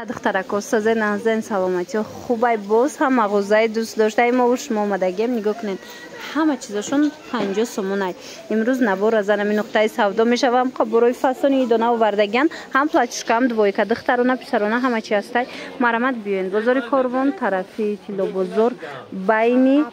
دخترک سازه نازن سلامتی خوبای باز هم مغازه دوست داشته ما و شما اومدگیم نگاه کنین همه چیزشون 50 سومونه. امروز نبار از نمی نقطه سودا میشوم خب برای فصل دونه و وردگان هم پلاچشکا هم دویکا دخترونه پسرونه همه چی هسته مرمت بیاین بازار کاروان طرفی تیلو بازار بین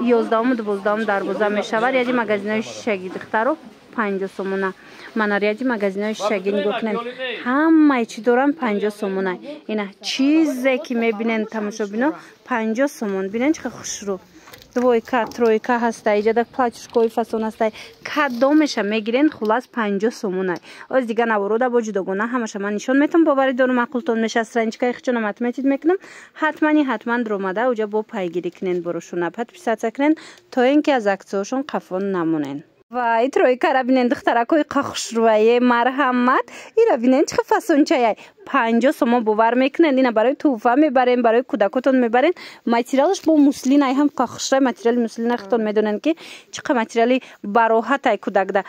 11 و 12 دروازه میشود. یعنی مغازه شگی دخترو 50 سومونه. من ریادی مغازه شگی نگاه کنین همه چی دارن 50 سومونه. اینا چیزی که میبینین تماشا بینو 50 سومون. ببینین چه خوشرو دویکا ترویکا هسته اینجا در پلاچشکوی فسون هسته کدامش میگیرین خلاص 50 سومونه. از دیگه نوروده با جداگونه همش من نشون میتونم باوری دارم معقولتون میشه سرنجکای خچونم اتمتید میکنم حتما درومده اوجا با پیگیری کنین بروشون پت پیسات کنین تا اینکه از عکساشون قفون نمونین. وای ترویکا را بینین دخترکوی قخشرویه مرحمت اینا بینین چه فسون چایه 50 سوم باور میکنن. اینا برای توفه میبرین برای کودکاتون میبرین. ماتریالش با موسلین ای هم قخشره ماتریال موسلین خودتون میدونن که چقدر ماتریالی براحت ای کودک ده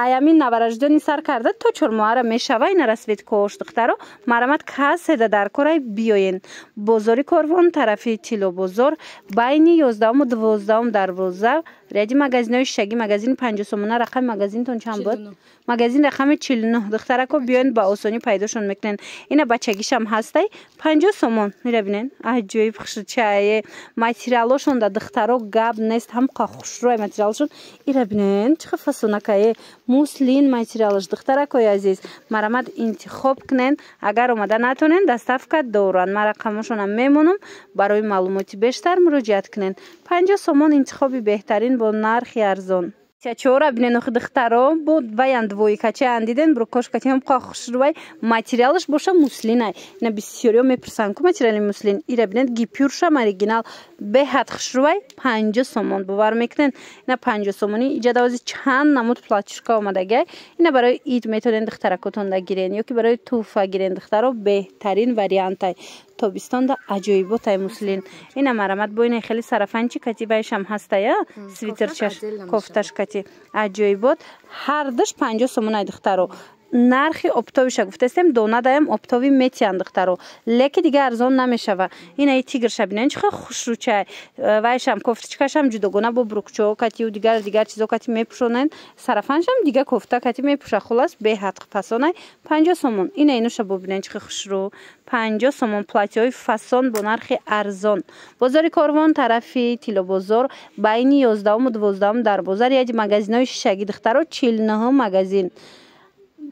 ایامین نوارجدانی سر کرده تا چرمواره میشوه. این رسوید کوش دخترو مرمت کس ده در کورای بیاین بازاری کاروان طرفی تیلو بازار بین 11 و 12 دروازه ریادی مغازه شگی مغازه 50 سومونه. رقم مغازه تون چند بود؟ مغازه رقم 49. دخترکو بیاین با آسانی پیداشون میکنن. اینا بچگیش هم هسته 50 سومون. میره ببینین عجیب خوشچایه ماتریالشون ده دخترو گاب نیست هم خوشروی ماتریالشون. اینا ببینین چه فسونکای موسلین ماتریالش دخترکوی عزیز مرمت انتخاب کنین. اگر اومده نتونین دستافکت دوران من رقمشون هم میمونم برای معلوماتی بیشتر مراجعت کنین. 50 سومون انتخابی بهترین با نرخ ارزان. چهارا بینن نخ دخترو بود وایند وای کچه اندیدن بروکوش کچه هم قاخش روی ماتریالش باشه موسلینه. اینا بسیاری میپرسن که ماتریال موسلین ایرا بینن گیپیورش هم اوریجینال به حد خش روی 50 سومون باور میکنن. اینا 50 سومونی ایجاد از چند نمود پلاچشکا اومدگه. اینا برای اید میتونن دخترکاتون دگیرین یا که برای توفه گیرین دخترو بهترین وریانت تابستان دا عجایبات موسلین. اینا مرمت بوین خیلی صرفنچی کتیبهش هم هسته یا سویترچش کفتش کتی عجایبات هر دش 50 سومونه دخترو. نرخی اپتاویش گفته استم دونه دایم اپتاوی میتیان دخترو لکی دیگه ارزان نمیشوه. این ای تیگر شبینن چه خوش رو چه وایش هم کفتچکش هم جداگونه با بروکچو کتی و دیگر چیزا کتی میپوشونن صرفنش هم دیگه کفته کتی میپوشه خلاص به حد پسونه 50 سومون. این اینوش ببینن چه خوش رو 50 سومون پلاتیای فسون با نرخ ارزان. بازار کاروان طرفی تیلو بازار بین 11 و 12 در بازار یادی مغازه‌های شگی دخترو 49 مغازه.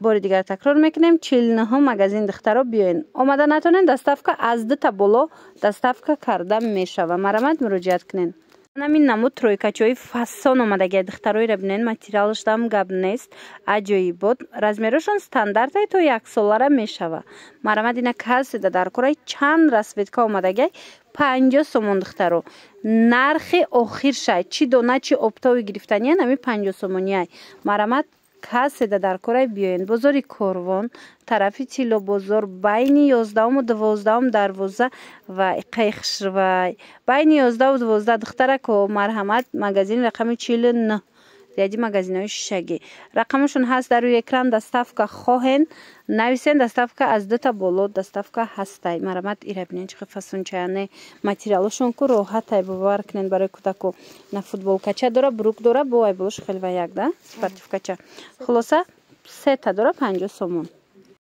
بار دیگر تکرار میکنیم 49 مغازه دخترو بیاین. اومده نتونین دستافکا از 2 تا بالا دستافکا کرده میشوه. مرمت مراجعت کنین. همین نمود ترویکاچوی فسون اومده دختروی ربنین ماتریالش دام گاب نیست عجایبات رزمیرشون استاندارد تو یک سالاره میشوه. مرمت اینا کس در کورای چند رسویدکا اومده 50 سومون دخترو. نرخ آخر شاید چی دونه چی اپتاوی گرفتنیه نمی 50 سومونیه. مرمت کسی در کورای بیاین بازاری کاروان طرفی تیلو بازار بین 11 و 12 دروازه و قیخش و بین 11 و 12 دخترک و مرحمت مغازه رقم 49 یادی مغازه های شگی رقمشون هست در روی اکران. دستافکا خواهن نویسین دستافکا از 2 تا بالا دستافکا هسته. مرمت ایره بینین چه فسون چانه ماتریالشون کو راحت باور کنین برای کودکو. نه فوتبال کچه داره بروک داره با بلوش خیلی و یک ده سپورتیف کچه خلاصه 3 تا داره 50 سومون.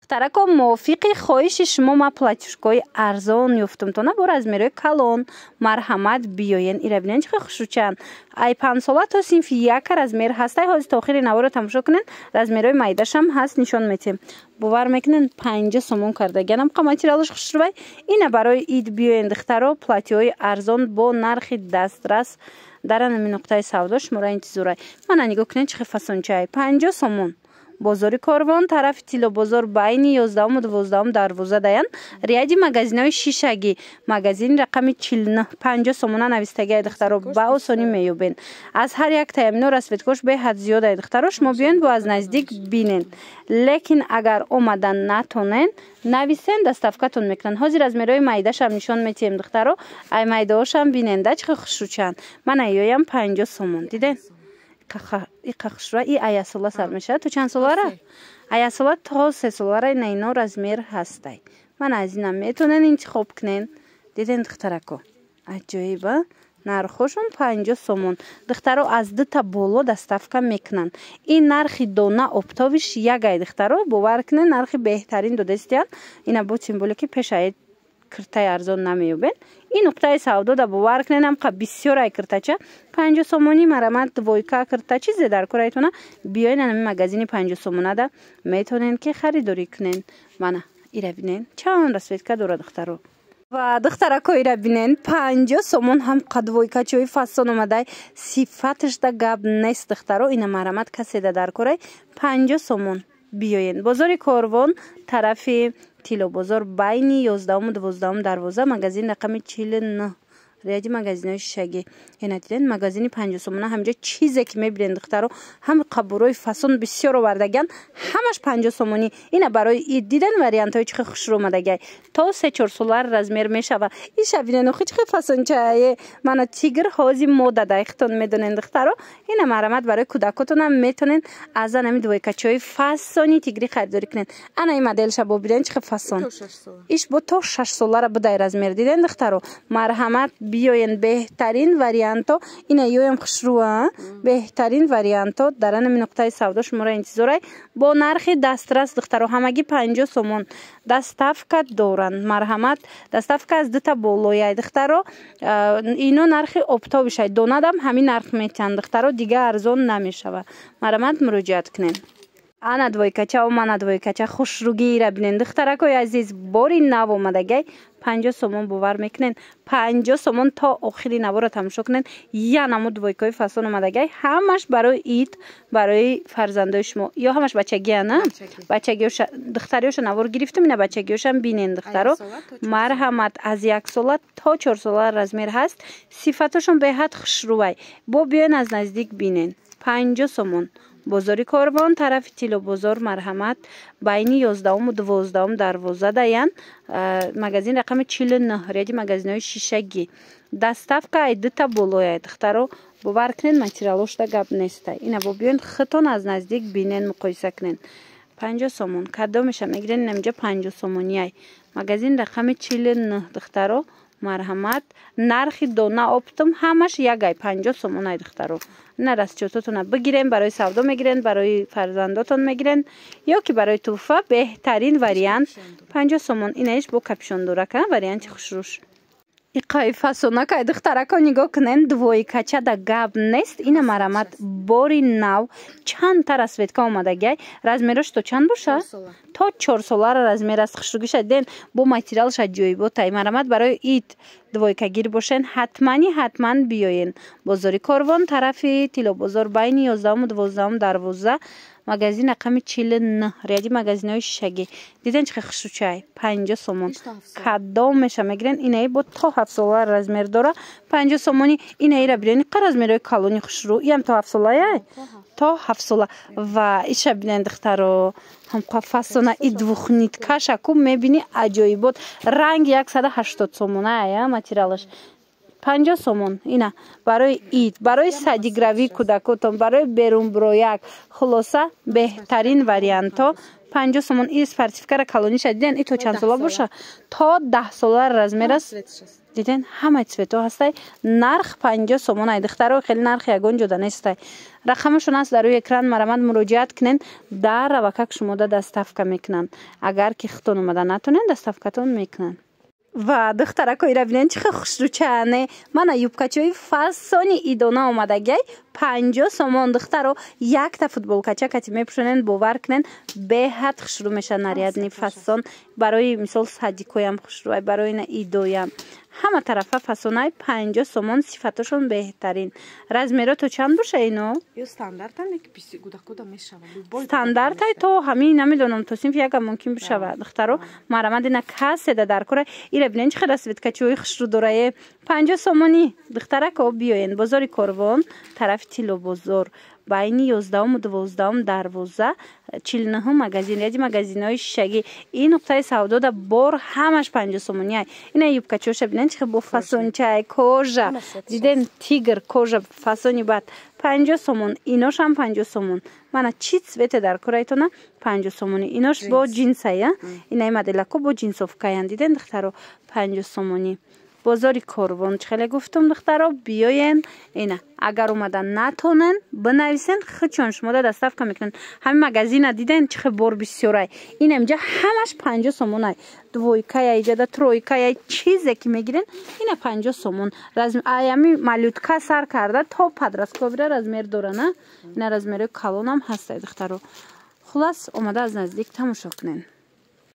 دخترکو موافق خواهش شما ما پلاچشکای ارزان یافتم تو نبار از میره کلان مرحمت بیاین. ایره بینین چه خوشوچن ای 5 ساله تا صنف یک از میر هسته هاز تا آخر نوار تماشا کنین از میره مایدش هم هست نشون میتیم باور میکنن 50 سومون کرده گنم ماتریالش خوش روی. اینا برای اید بیاین دخترو پلاتیای ارزان با نرخ دسترس در همین نقطه سودا شما انتظار من نگاه کنین چه فسون چای 50 سومون. بازار کاروان طرف تیلو بازار بین 11 و 12 دروازه داین ریادی مغازه شیشگی مغازه رقم 49 50 سومونه نویستگی دخترو با آسانی میوبین. از هر یک تامین رسویدکش به حد زیاد دخترو شما بیاین با از نزدیک بینین. لیکن اگر اومدن نتونن نویسن دستافکتون میکنن. حاضر از میرای مایدش هم نشون میتیم دخترو ای مایدهاش هم بیننده چه خوشوچن. من ایایم 50 سومون دیدین خشرو ای ایاسولا سر میشه. تو چند سالاره؟ ایاسولا تا 3 سالاره اینا رزمیر هستی. من از اینا میتونن انتخاب کنین. دیدین دخترکو عجیبه. نرخشون 50 سومون. دخترو از 2 تا بالا دستافکا میکنن. این نرخ دونه اپتاویش یگای دخترو باور کنین نرخ بهترین دو دستیان. اینا بود سیمبولیکی پیشاید کرتای ارزان نمیوبین. این نقطه سودا دا باور کنین هم بسیار ای کرتاچه 50 سومونی مرامت دویکا کرتاچی زدار کرایتونه بیاین این مگزین 50 سومونه دا میتونین که خریداری کنین. منه ایره بینین چند رسوید که دوره دخترو و دخترکو ایره بینین 50 سومون هم قدویکا چوی فاسون اومده صفتش دا گب نیست دخترو. این مرامت کسی دا در کرای 50 سومون بیاین. بازار کاروان طرف تیلو بازار بین 11 و 12 دروازه مگزین رقم 49 ریاضی مگزینای شگی. اینا دیدین مگزین 50 سومونه همینجا چیزی که میبینین دخترو هم قبروی فاسون بسیار آوردگن همش 50 سومونی. اینا برای دیدن وریانت های چه خوش رو اومدگی تا 3-4 سالار رزمیر میشه و این شبینه خیلی چه فاسون چه من تیگر هازی موده دایختون میدونین دخترو. اینا مرامت برای کودکاتون هم میتونین از نمی دوی کچوی فاسونی تیگری خریداری کنین. انا این مدل شبو ببینین چه فاسون ایش با تا 6 سالار بدای رزمیر دیدین دخترو. مرحمت بیاین بهترین وریانتو اینا یویم خشروه بهترین وریانتو در این نقطه سودا شما را انتظاره با نرخ دسترس دخترو همگی 50 سومون دستافکا دورن. مرحمت دستافکا از 2 تا بالای دخترو اینو نرخ اپتا بشه دونه دم همین نرخ میتن دخترو دیگه ارزون نمیشه. مرحمت مراجعت کنین. انا دویکچه و من دویکچه خوش روگی را بینین دخترکوی عزیز باری نو اومدگی 50 سومون باور میکنین 50 سومون تا آخری نو را تماشا کنین. یا نمو دویکای فاسون اومدگی همش برای اید برای فرزندای شما یا همش بچگی نه بچگیوش دختریوش نوار گرفتم اینا بچگیوش هم بینین دخترو. مرحمت از 1 سال تا 4 سال رزمیر هست صفاتشون به حد خوشروی با بیاین از نزدیک بینین. 50 سومون بازاری کاروان طرف تیلو بازار مرحمت بین 11 و 12 دروازه داین مگزین رقم 49 ریاضی مگزینای شیشگی دستافکا 2 تا بالای دخترو باور کنین ماتریالوش دا گپ نیست. اینا با بیاین خطون از نزدیک بینین مقایسه کنین. 50 سومون کدو میشه میگیرین نمیجا 50 سومونی مگزین رقم 49 دخترو. مرحمت نرخ دونه اپتم همش یگای 50 سومون دخترو. نه رسچوتتون بگیرین برای سودا میگیرین برای فرزنداتون میگیرین یا که برای توفه بهترین وریانت 50 سومون. اینش با کپشون دوره که وریانت خوشروش ای قایفاسونا که دخترکا نگاه کنین دوی کچه دا گب نیست. این مرامت باری نو چند تا رسویدکا اومدگی رزمیرش تو چند باشه؟ تا 4 سالار رزمیر است خوشروگی شدین با ماتریالش جوی بود. این مرامت برای اید دوی که گیر باشین حتما بیاین. بازاری کاروان طرف تیلو بازار بین 11 و 12 دروازه مگزین رقم 49 ریاضی مگزینای شگی. دیدن چه خوشوچای 50 سومون کدو میشه میگیرن. اینای با تا 7 سال رزمیر داره 50 سومونی. اینای را برین رزمیرای کالونی خوشرو یم تا 7 ساله تا 7 ساله و ایش ببینن دخترو هم قفاسونه ای دوخنیت کاشکو میبینی عجایب بود. رنگ 180 سومونه یا ماتریالش 50 سومون. اینا برای اید برای سادیگراوی کودکاتون برای بیرون برویک خلاصه بهترین وریانتا 50 سومون. این سرتیفیکات کالونی شدیدن ای تو چند ساله باشه تا 10 ساله رزمیر است. دیدین همه چیتو هستی. نرخ 50 سومون ای دخترو خیلی نرخ یگون جدا نیست. رقمشون است در روی اکران مرامت مراجعت کنین در روکک شما دستافکا میکنن. اگر که خطون اومده نتونین دستافکاتون میکنن. و دخترکو ایره بینین چه خوش رو چانه من یوبکچوی فاسونی ایدونه اومدگی 50 سومون دخترو 1 تا فوتبال کچه کتی میپشونین باور کنین به حد خوش رو میشه. نریادنی فاسون برای مثال صدیکوی هم خوش رو برای این ایدوی هم همه طرفه فاسونای 50 سومون صفتشون بهترین. رزمیرا تو چند باشه اینو؟ استاندارد هم که پیسی گودکودا میشه. استاندارد تو همین نمیدونم تو سیم یک ممکن بشه دخترو. مرامد اینا کاسه در کره ایره بینین چه رسوید که چوی خوش رو دوره 50 سومونی دخترکو بیاین. بازاری کاروان طرف تیلو بازار بین 11 و 12 دروازه 49 магазин ряди магазинҳои шишагӣ ин нуқтаи савдо да бор ҳамаш 50 сомония. Ина юбкачоша бинен чихе бо фасончаи кожа диден тигр кожа фасони бад 50 сомон инош ҳам 50 сомон. Мана чи цвете дар кораитона 50 сомони инош бо джинсая инаи моделако бо джинсовкаян диден духтаро 50 сомони. бозори Корвон чихеле гуфтум духтаро биёен ина агар омадан натонен бинависен хичон шумо да доставка мекунен. Ҳамин магазина диден чихе бор бисёрай. Ина инҷа ҳамаш 50 сомонай. Двойкая иҷада тройкая чизе ки мегирен ина 50 сомон. Размер аями малютка сар карда то подростковира размер дора на. Ина размери калонам ҳастай духтаро. Хулас омада аз наздик тамошо кунен.